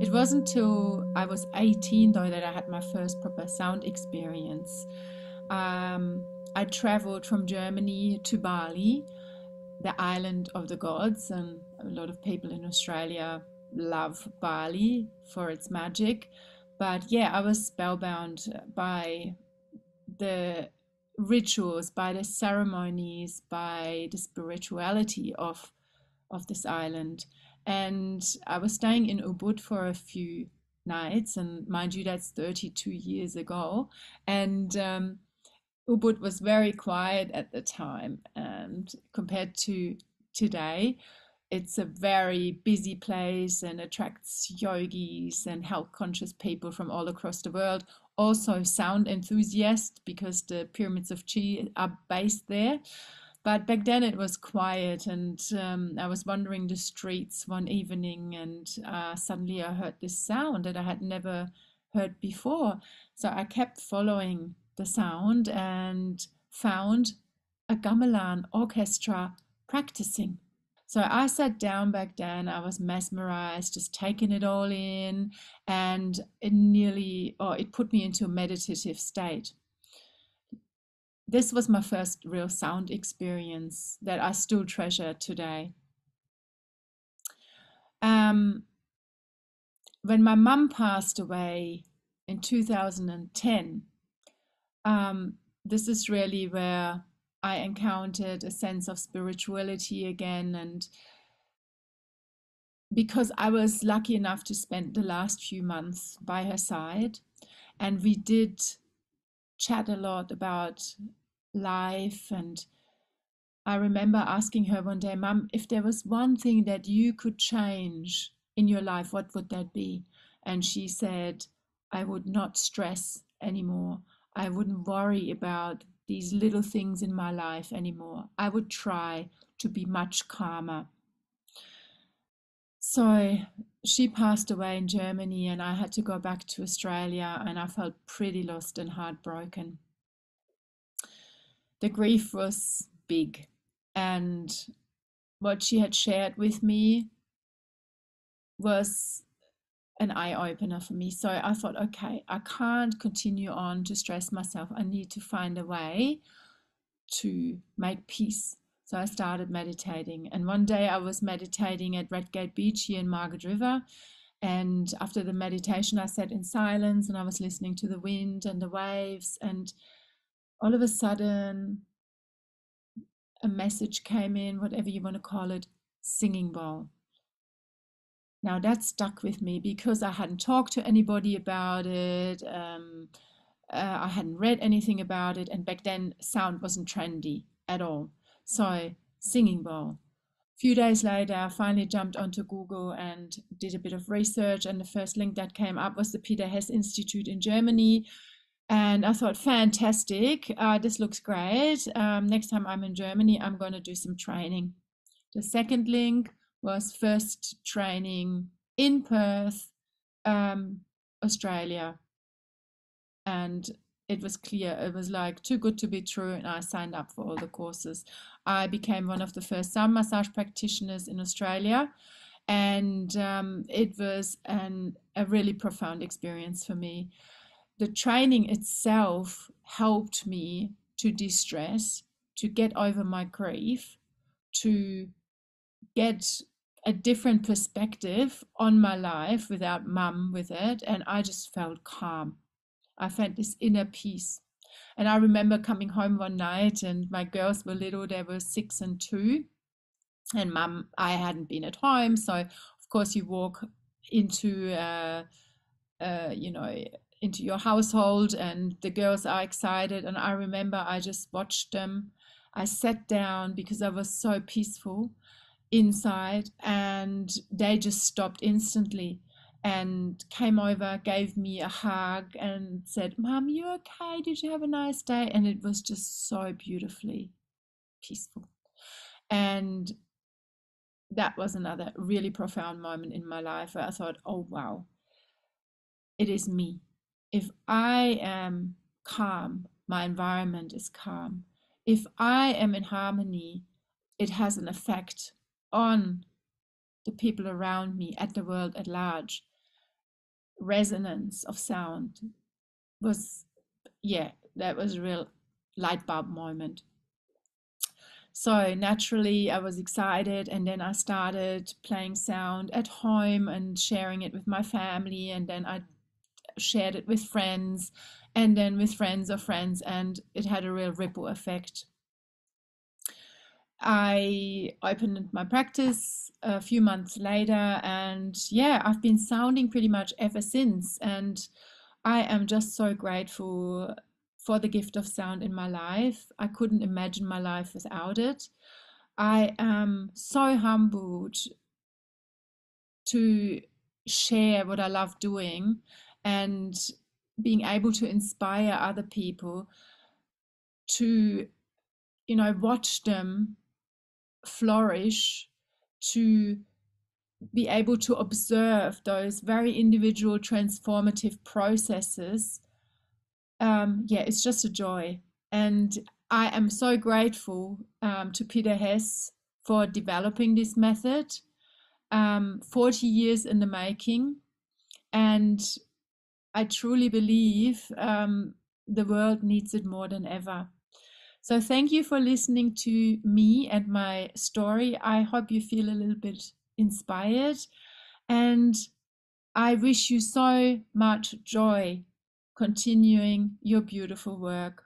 It wasn't till I was 18, though, that I had my first proper sound experience. I traveled from Germany to Bali, the island of the gods, and a lot of people in Australia love Bali for its magic. But yeah, I was spellbound by the rituals, by the ceremonies, by the spirituality of this island. And I was staying in Ubud for a few nights, and mind you, that's 32 years ago. And Ubud was very quiet at the time, and compared to today, it's a very busy place and attracts yogis and health conscious people from all across the world. Also, sound enthusiasts, because the pyramids of Chi are based there. But back then it was quiet, and I was wandering the streets one evening, and suddenly I heard this sound that I had never heard before. So I kept following the sound and found a gamelan orchestra practicing. So I sat down back then, I was mesmerized, just taking it all in, and it put me into a meditative state. This was my first real sound experience that I still treasure today. Um, when my mum passed away in 2010, this is really where I encountered a sense of spirituality again. And because I was lucky enough to spend the last few months by her side, and we did chat a lot about life. And I remember asking her one day, Mum, if there was one thing that you could change in your life, what would that be? And she said, I would not stress anymore. I wouldn't worry about these little things in my life anymore. I would try to be much calmer. So she passed away in Germany, and I had to go back to Australia, and I felt pretty lost and heartbroken. The grief was big, and what she had shared with me was an eye opener for me. So I thought, okay, I can't continue on to stress myself. I need to find a way to make peace. So I started meditating. And one day I was meditating at Redgate Beach here in Margaret River. And after the meditation, I sat in silence and I was listening to the wind and the waves. And all of a sudden, a message came in, whatever you want to call it, singing bowl. Now that stuck with me because I hadn't talked to anybody about it. I hadn't read anything about it, and back then sound wasn't trendy at all. So singing bowl. A few days later, I finally jumped onto Google and did a bit of research, and the first link that came up was the Peter Hess Institute in Germany. And I thought, fantastic, this looks great. Next time I'm in Germany, I'm going to do some training. The second link was first training in Perth, Australia. And it was clear, it was like too good to be true. And I signed up for all the courses. I became one of the first sound massage practitioners in Australia. And it was a really profound experience for me. The training itself helped me to de-stress, to get over my grief, to get a different perspective on my life without mum with it. And I just felt calm. I felt this inner peace. And I remember coming home one night, and my girls were little, they were 6 and 2. And mum, I hadn't been at home. So, of course, you walk into, into your household, and the girls are excited. And I remember I just watched them. I sat down because I was so peaceful inside, and they just stopped instantly and came over, gave me a hug, and said, Mom, you okay? Did you have a nice day? And it was just so beautifully peaceful. And that was another really profound moment in my life where I thought, oh, wow, it is me. If I am calm, my environment is calm. If I am in harmony, it has an effect on the people around me, at the world at large. resonance of sound was, yeah, that was a real light bulb moment. So naturally, I was excited, and then I started playing sound at home and sharing it with my family, and then I shared it with friends, and then with friends of friends, and it had a real ripple effect. I opened my practice a few months later, and yeah, I've been sounding pretty much ever since. And I am just so grateful for the gift of sound in my life. I couldn't imagine my life without it. I am so humbled to share what I love doing and being able to inspire other people to, watch them flourish, to be able to observe those very individual transformative processes. Yeah, it's just a joy. And I am so grateful to Peter Hess for developing this method, 40 years in the making. And I truly believe the world needs it more than ever. So thank you for listening to me and my story. I hope you feel a little bit inspired, and I wish you so much joy continuing your beautiful work.